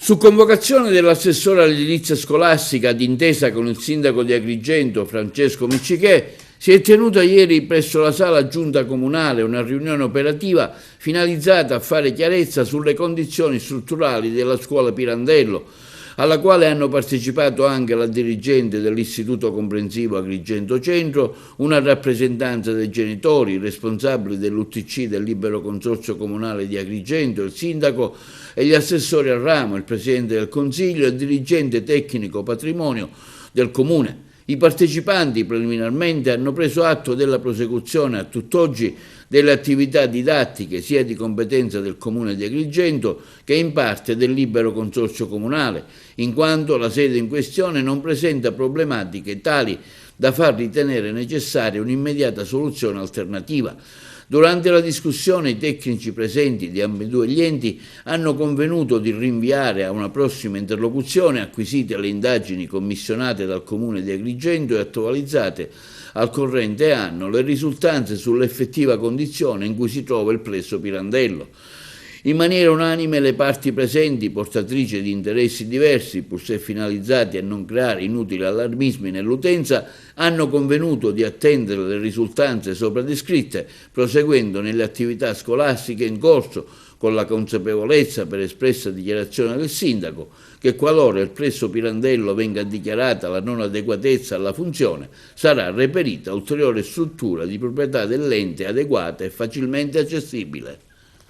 Su convocazione dell'assessore all'edilizia scolastica d'intesa con il sindaco di Agrigento, Francesco Miccichè, si è tenuta ieri presso la sala giunta comunale una riunione operativa finalizzata a fare chiarezza sulle condizioni strutturali della scuola Pirandello, alla quale hanno partecipato anche la dirigente dell'Istituto Comprensivo Agrigento Centro, una rappresentanza dei genitori, i responsabili dell'UTC del Libero Consorzio Comunale di Agrigento, il sindaco e gli assessori al ramo, il presidente del Consiglio e il dirigente tecnico patrimonio del Comune. I partecipanti preliminarmente hanno preso atto della prosecuzione a tutt'oggi delle attività didattiche sia di competenza del Comune di Agrigento che in parte del Libero Consorzio Comunale, in quanto la sede in questione non presenta problematiche tali da far ritenere necessaria un'immediata soluzione alternativa. Durante la discussione i tecnici presenti di ambedue gli enti hanno convenuto di rinviare a una prossima interlocuzione, acquisite le indagini commissionate dal Comune di Agrigento e attualizzate al corrente anno, le risultanze sull'effettiva condizione in cui si trova il plesso Pirandello. In maniera unanime le parti presenti, portatrici di interessi diversi, pur se finalizzati a non creare inutili allarmismi nell'utenza, hanno convenuto di attendere le risultanze sopra descritte, proseguendo nelle attività scolastiche in corso, con la consapevolezza, per espressa dichiarazione del sindaco, che qualora il plesso Pirandello venga dichiarata la non adeguatezza alla funzione, sarà reperita ulteriore struttura di proprietà dell'ente adeguata e facilmente accessibile.